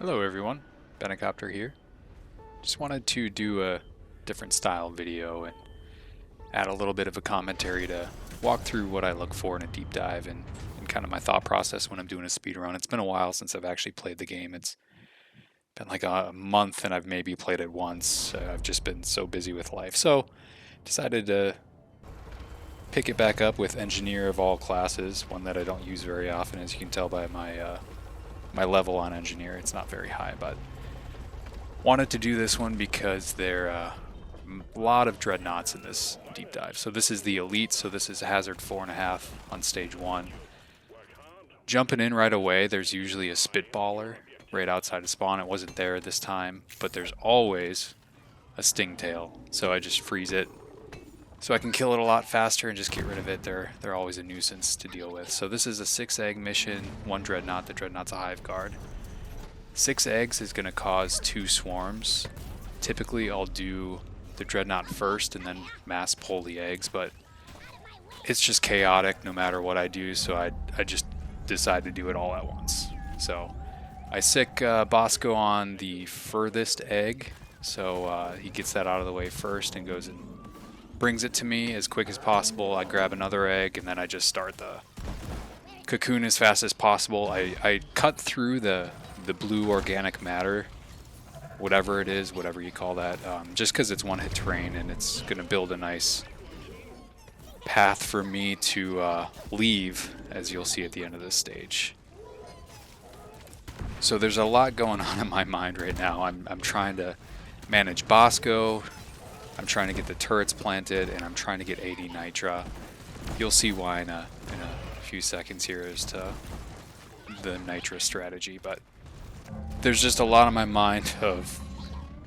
Hello everyone, Benacopter here. Just wanted to do a different style video and add a little bit of a commentary to walk through what I look for in a deep dive and kind of my thought process when I'm doing a speedrun. It's been a while since I've actually played the game. It's been like a month and I've maybe played it once. I've just been so busy with life. So decided to pick it back up with Engineer of all classes, one that I don't use very often, as you can tell by my level on Engineer. It's not very high, but wanted to do this one because there are a lot of dreadnoughts in this deep dive. So this is the elite, so this is hazard 4.5 on stage 1. Jumping in right away, there's usually a spitballer right outside of spawn. It wasn't there this time, but there's always a stingtail, so I just freeze it so I can kill it a lot faster and just get rid of it. They're always a nuisance to deal with. So this is a 6 egg mission, 1 dreadnought. The dreadnought's a hive guard. 6 eggs is going to cause 2 swarms. Typically I'll do the dreadnought first and then mass pull the eggs, but it's just chaotic no matter what I do, so I just decide to do it all at once. So I sick Bosco on the furthest egg, so he gets that out of the way first and goes and brings it to me as quick as possible. I grab another egg and then I just start the cocoon as fast as possible. I cut through the blue organic matter, whatever it is, whatever you call that, just because it's one-hit terrain and it's going to build a nice path for me to leave, as you'll see at the end of this stage. So there's a lot going on in my mind right now. I'm trying to manage Bosco, I'm trying to get the turrets planted, and I'm trying to get 80 Nitra. You'll see why in a few seconds here as to the Nitra strategy, but there's just a lot on my mind of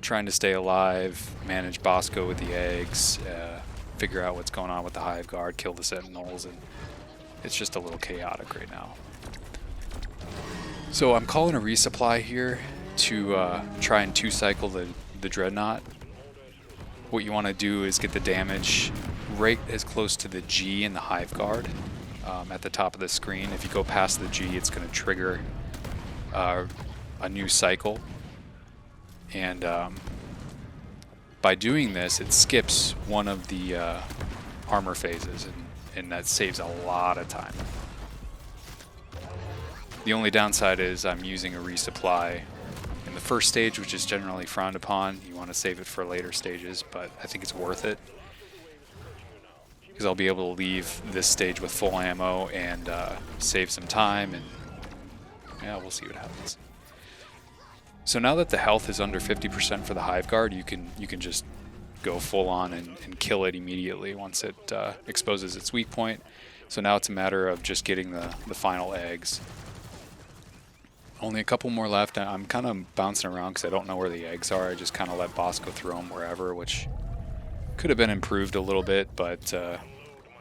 trying to stay alive, manage Bosco with the eggs, figure out what's going on with the hive guard, kill the sentinels, and it's just a little chaotic right now. So I'm calling a resupply here to try and 2-cycle the dreadnought. What you want to do is get the damage right as close to the G in the hive guard at the top of the screen. If you go past the G, it's going to trigger a new cycle, and by doing this it skips one of the armor phases, and that saves a lot of time. The only downside is I'm using a resupply in the first stage, which is generally frowned upon. You want to save it for later stages, but I think it's worth it because I'll be able to leave this stage with full ammo and save some time, and yeah, we'll see what happens. So now that the health is under 50% for the hive guard, you can just go full on and kill it immediately once it exposes its weak point. So now it's a matter of just getting the final eggs. Only a couple more left. I'm kind of bouncing around because I don't know where the eggs are. I just kind of let Bosco throw them wherever, which could have been improved a little bit, but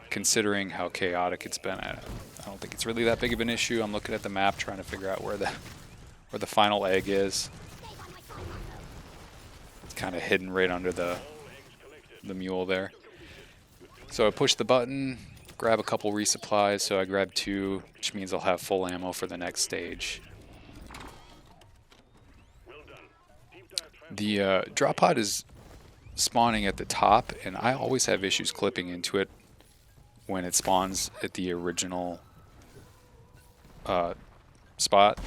considering how chaotic it's been, I don't think it's really that big of an issue. I'm looking at the map trying to figure out where the final egg is. It's kind of hidden right under the mule there. So I push the button, grab a couple resupplies, so I grab 2, which means I'll have full ammo for the next stage. The drop pod is spawning at the top, and I always have issues clipping into it when it spawns at the original spot.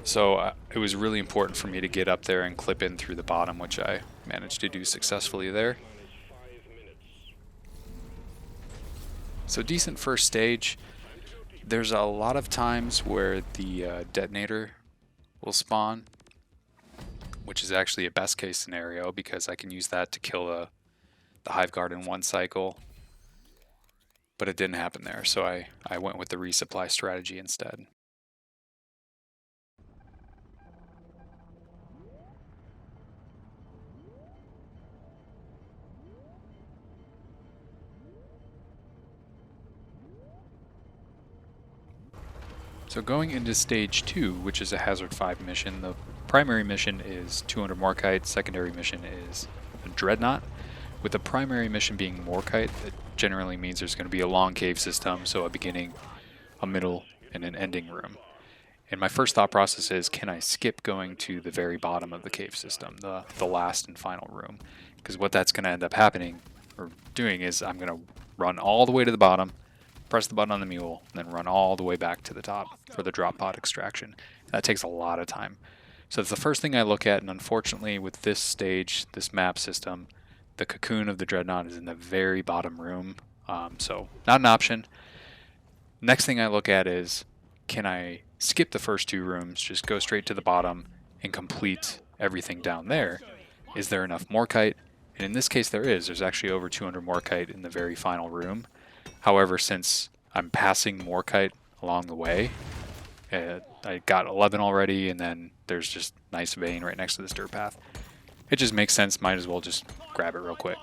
So it was really important for me to get up there and clip in through the bottom, which I managed to do successfully there. So decent first stage. There's a lot of times where the detonator will spawn, which is actually a best case scenario because I can use that to kill the hive guard in 1 cycle. But it didn't happen there, so I went with the resupply strategy instead. So going into stage 2, which is a hazard 5 mission, the primary mission is 200 Morkite, secondary mission is a dreadnought. With the primary mission being Morkite, it generally means there's going to be a long cave system, so a beginning, a middle, and an ending room. And my first thought process is, can I skip going to the very bottom of the cave system, the last and final room? Because what that's going to end up happening or doing is I'm going to run all the way to the bottom, press the button on the mule, and then run all the way back to the top for the drop pod extraction. That takes a lot of time. So that's the first thing I look at, and unfortunately with this stage, this map system, the cocoon of the Dreadnought is in the very bottom room, so not an option. Next thing I look at is, can I skip the first two rooms, just go straight to the bottom and complete everything down there? Is there enough Morkite? And in this case there is. There's actually over 200 Morkite in the very final room. However, since I'm passing Morkite along the way, I got 11 already, and then there's just nice vein right next to this dirt path. It just makes sense, might as well just grab it real quick.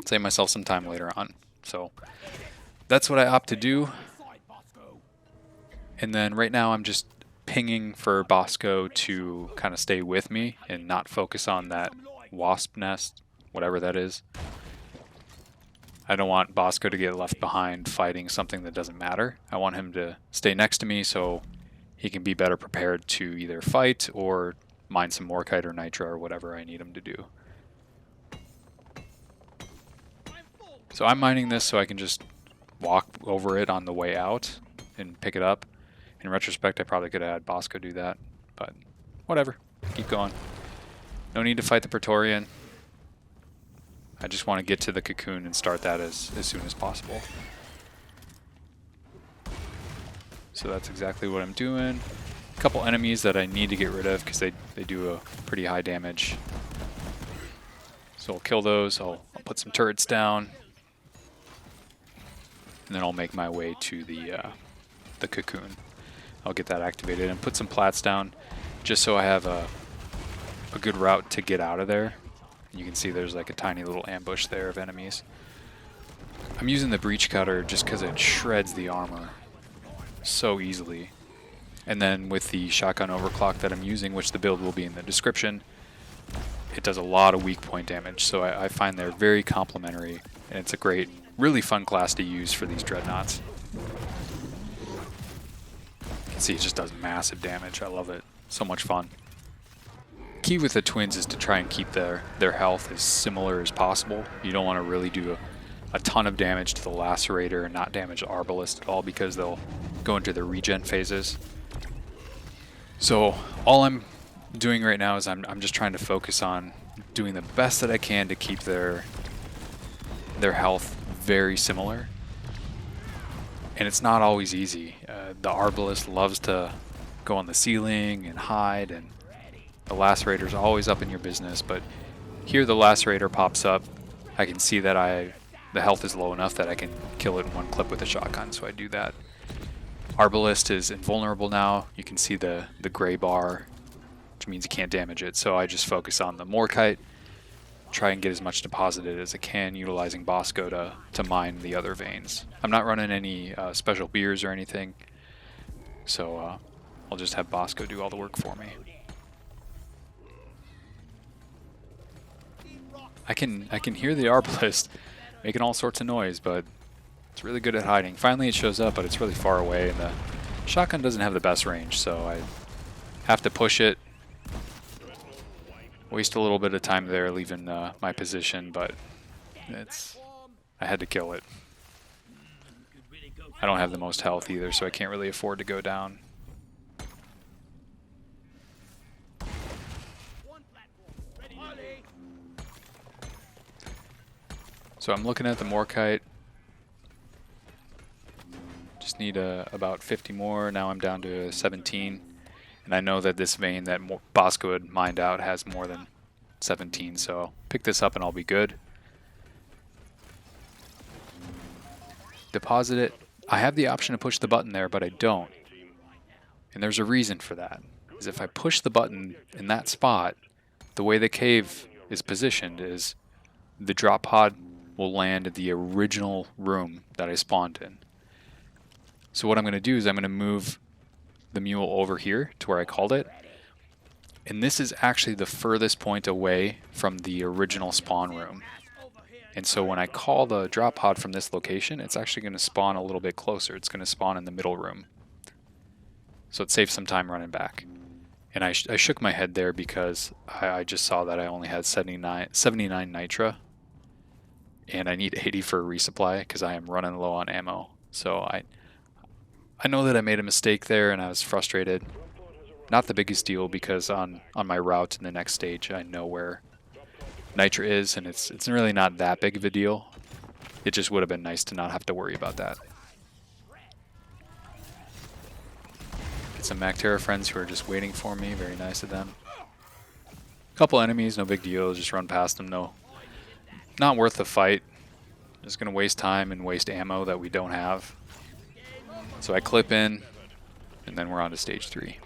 Save myself some time later on. So that's what I opt to do. And then right now I'm just pinging for Bosco to kind of stay with me and not focus on that wasp nest, whatever that is. I don't want Bosco to get left behind fighting something that doesn't matter. I want him to stay next to me so he can be better prepared to either fight or mine some Morkite or Nitra or whatever I need him to do. So I'm mining this so I can just walk over it on the way out and pick it up. In retrospect, I probably could have had Bosco do that, but whatever. Keep going. No need to fight the Praetorian. I just want to get to the cocoon and start that as soon as possible. So that's exactly what I'm doing. A couple enemies that I need to get rid of because they do a pretty high damage. So I'll kill those. I'll put some turrets down. And then I'll make my way to the cocoon. I'll get that activated and put some plats down just so I have a good route to get out of there. You can see there's like a tiny little ambush there of enemies. I'm using the breach cutter just because it shreds the armor so easily. And then with the shotgun overclock that I'm using, which the build will be in the description, it does a lot of weak point damage. So I find they're very complementary, and it's a great, really fun class to use for these dreadnoughts. You can see it just does massive damage. I love it. So much fun. Key with the twins is to try and keep their health as similar as possible. You don't want to really do a ton of damage to the Lacerator and not damage the Arbalist at all because they'll go into the regen phases. So all I'm doing right now is I'm just trying to focus on doing the best that I can to keep their health very similar. And it's not always easy. The Arbalist loves to go on the ceiling and hide, and the Lacerator's always up in your business, but here the Lacerator pops up. I can see that the health is low enough that I can kill it in one clip with a shotgun, so I do that. Arbalist is invulnerable now. You can see the gray bar, which means you can't damage it, so I just focus on the Morkite, try and get as much deposited as I can, utilizing Bosco to mine the other veins. I'm not running any special beers or anything, so I'll just have Bosco do all the work for me. I can hear the Arbalist making all sorts of noise, but it's really good at hiding. Finally it shows up, but it's really far away, and the shotgun doesn't have the best range, so I have to push it. Waste a little bit of time there leaving my position, but I had to kill it. I don't have the most health either, so I can't really afford to go down. So I'm looking at the Morkite. Just need about 50 more. Now I'm down to 17. And I know that this vein that Bosco had mined out has more than 17. So I'll pick this up and I'll be good. Deposit it. I have the option to push the button there, but I don't. And there's a reason for that. Is if I push the button in that spot, the way the cave is positioned is the drop pod will land at the original room that I spawned in. So what I'm going to do is I'm going to move the mule over here to where I called it. And this is actually the furthest point away from the original spawn room. And so when I call the drop pod from this location, it's actually going to spawn a little bit closer. It's going to spawn in the middle room. so it saves some time running back. And I shook my head there because I just saw that I only had 79 nitra, and I need 80 for a resupply because I am running low on ammo. So I know that I made a mistake there, and I was frustrated. Not the biggest deal because on my route in the next stage, I know where nitra is, and it's really not that big of a deal. It just would have been nice to not have to worry about that. Get some Mactera friends who are just waiting for me. Very nice of them. Couple enemies, no big deal. Just run past them. No, not worth the fight. Just gonna waste time and waste ammo that we don't have. So I clip in, and then we're on to stage 3.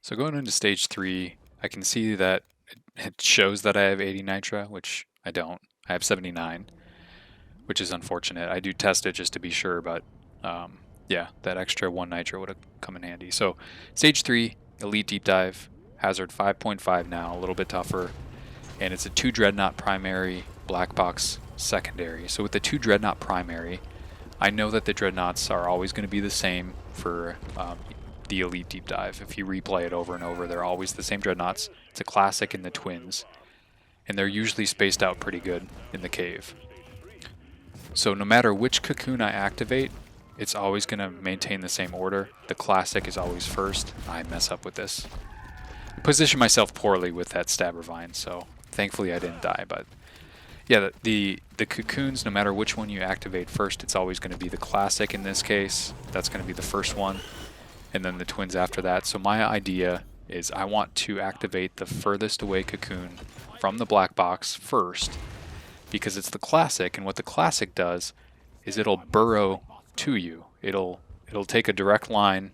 So going into stage 3, I can see that it shows that I have 80 nitra, which I don't. I have 79, which is unfortunate. I do test it just to be sure, but yeah, that extra 1 nitra would have come in handy. So stage 3, elite deep dive, hazard 5.5 now, a little bit tougher, and it's a 2 dreadnought primary, black box secondary. So with the 2 dreadnought primary, I know that the dreadnoughts are always going to be the same for the elite deep dive. If you replay it over and over, they're always the same dreadnoughts. It's a classic in the twins, and they're usually spaced out pretty good in the cave. So no matter which cocoon I activate, it's always going to maintain the same order. The classic is always first. I mess up with this. I position myself poorly with that stabber vine, so thankfully I didn't die. But yeah, the cocoons, no matter which one you activate first, it's always going to be the classic in this case. That's going to be the first one, and then the twins after that. So my idea is I want to activate the furthest away cocoon from the black box first, because it's the classic, and what the classic does is it'll burrow to you. It'll take a direct line,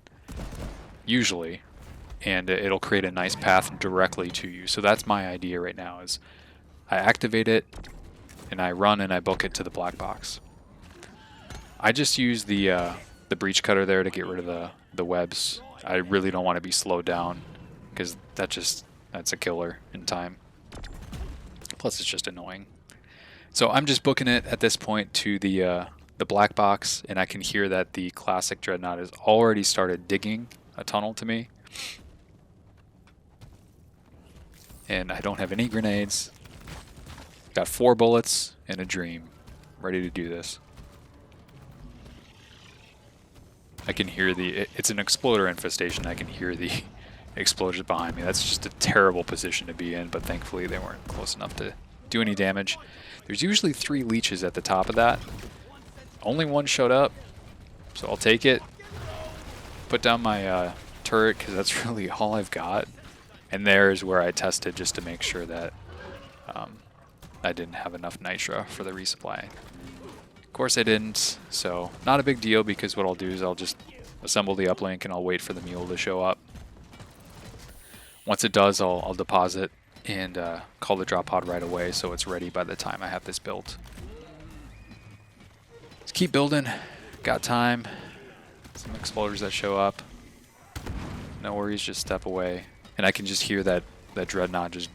usually, and it'll create a nice path directly to you. So that's my idea right now, is I activate it, and I run and I book it to the black box. I just use the breach cutter there to get rid of the webs. I really don't want to be slowed down, because that's a killer in time. Plus it's just annoying. So I'm just booking it at this point to the black box, and I can hear that the classic dreadnought has already started digging a tunnel to me. And I don't have any grenades. Got 4 bullets and a dream. Ready to do this. I can hear it's an exploder infestation. I can hear the explosions behind me. That's just a terrible position to be in, but thankfully they weren't close enough to do any damage. There's usually 3 leeches at the top of that. Only 1 showed up, so I'll take it. Put down my turret, because that's really all I've got. And there's where I tested just to make sure that I didn't have enough nitra for the resupply. Of course I didn't, so not a big deal, because what I'll do is I'll just assemble the uplink and I'll wait for the mule to show up. Once it does, I'll deposit and call the drop pod right away, so it's ready by the time I have this built. Let's keep building. Got time. Some exploders that show up. No worries, just step away. And I can just hear that dreadnought just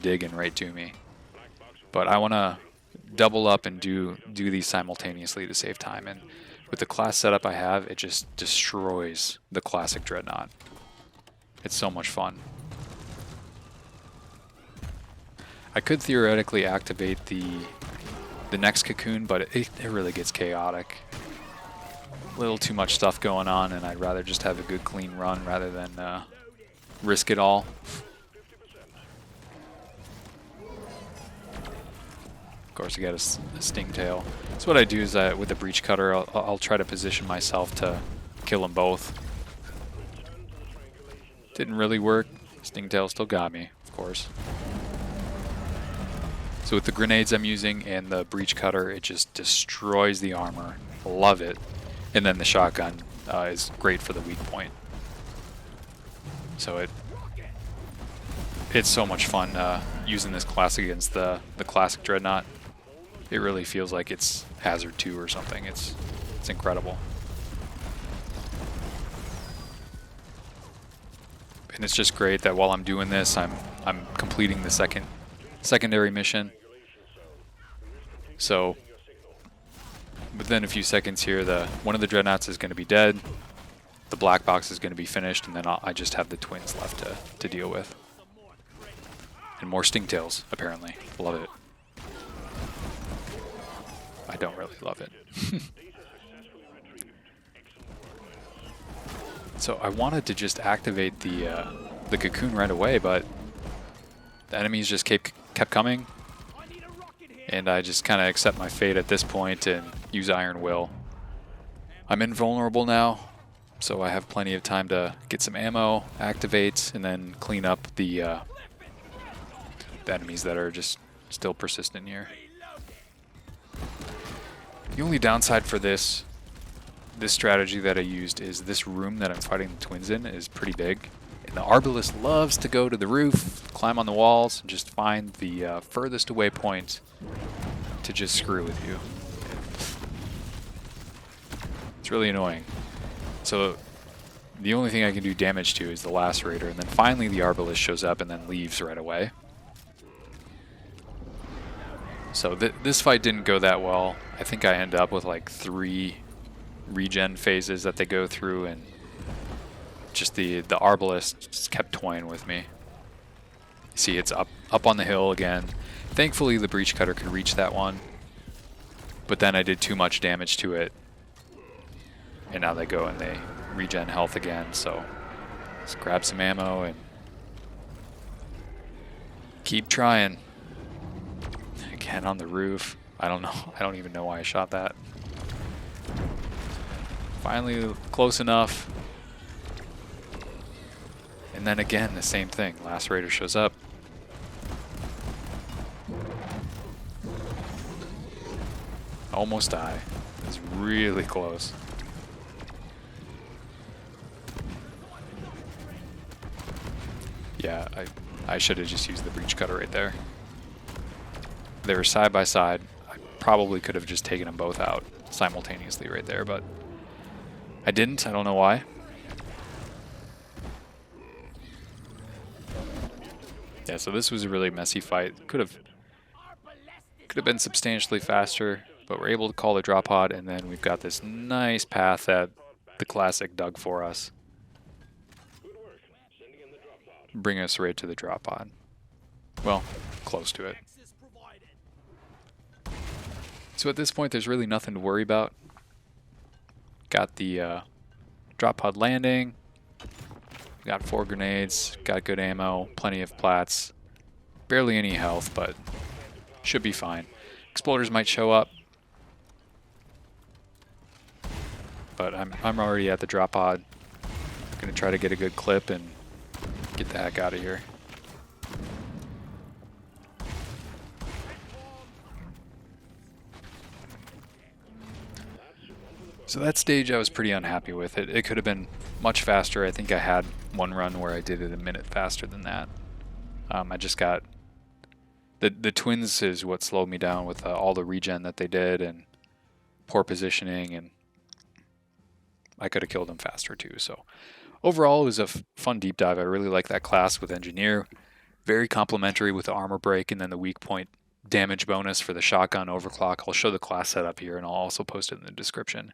digging right to me. But I want to double up and do these simultaneously to save time. And with the class setup I have, it just destroys the classic dreadnought. It's so much fun. I could theoretically activate the next cocoon, but it really gets chaotic. A little too much stuff going on, and I'd rather just have a good clean run rather than risk it all. Of course, I got a stingtail. So what I do is with the breach cutter, I'll try to position myself to kill them both. Didn't really work. Stingtail still got me, of course. So with the grenades I'm using and the breach cutter, it just destroys the armor. Love it. And then the shotgun is great for the weak point. So it's so much fun using this class against the classic dreadnought. It really feels like it's Hazard 2 or something. It's incredible. And it's just great that while I'm doing this, I'm completing the secondary mission. So within a few seconds here, one of the dreadnoughts is going to be dead. The black box is going to be finished, and then I just have the twins left to deal with. And more stingtails, apparently. Love it. I don't really love it. So I wanted to just activate the cocoon right away, but the enemies just kept coming. And I just kind of accept my fate at this point and use Iron Will. I'm invulnerable now, so I have plenty of time to get some ammo, activate, and then clean up the enemies that are just still persistent here. The only downside for this strategy that I used is this room that I'm fighting the twins in is pretty big. And the Arbalest loves to go to the roof, climb on the walls, and just find the furthest away point to just screw with you. It's really annoying. So the only thing I can do damage to is the Lacerator, and then finally the Arbalest shows up and then leaves right away. So this fight didn't go that well. I think I ended up with like 3 regen phases that they go through, and just the Arbalest just kept toying with me. See, it's up on the hill again. Thankfully the Breach Cutter could reach that one, but then I did too much damage to it, and now they go and they regen health again. So let's grab some ammo and keep trying. Again on the roof. I don't know. I don't even know why I shot that. Finally close enough. And then again, the same thing. Lacerator shows up. Almost die. It's really close. Yeah, I should have just used the Breach Cutter right there. They were side by side. I probably could have just taken them both out simultaneously right there, but I didn't. I don't know why. Yeah, so this was a really messy fight. Could have been substantially faster, but we're able to call the drop pod, and then we've got this nice path that the Classic dug for us. Bring us right to the drop pod. Well, close to it. So at this point, there's really nothing to worry about. Got the drop pod landing. Got 4 grenades. Got good ammo. Plenty of plats. Barely any health, but should be fine. Exploders might show up, but I'm already at the drop pod. Gonna try to get a good clip and get the heck out of here. So that stage I was pretty unhappy with. It could have been much faster. I think I had one run where I did it a minute faster than that. I just got... The twins is what slowed me down with all the regen that they did and poor positioning, and I could have killed them faster too. So overall, it was a fun deep dive. I really like that class with Engineer. Very complementary with the armor break and then the weak point damage bonus for the shotgun overclock. I'll show the class setup here, and I'll also post it in the description.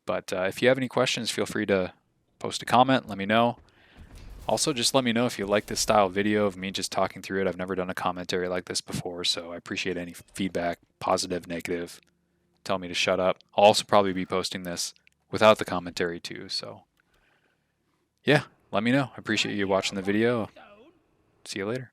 But if you have any questions, feel free to post a comment, let me know. Also, just let me know if you like this style of video of me just talking through it. I've never done a commentary like this before, so I appreciate any feedback, positive, negative. Tell me to shut up. I'll also probably be posting this without the commentary too, so yeah, let me know. I appreciate you watching the video. See you later.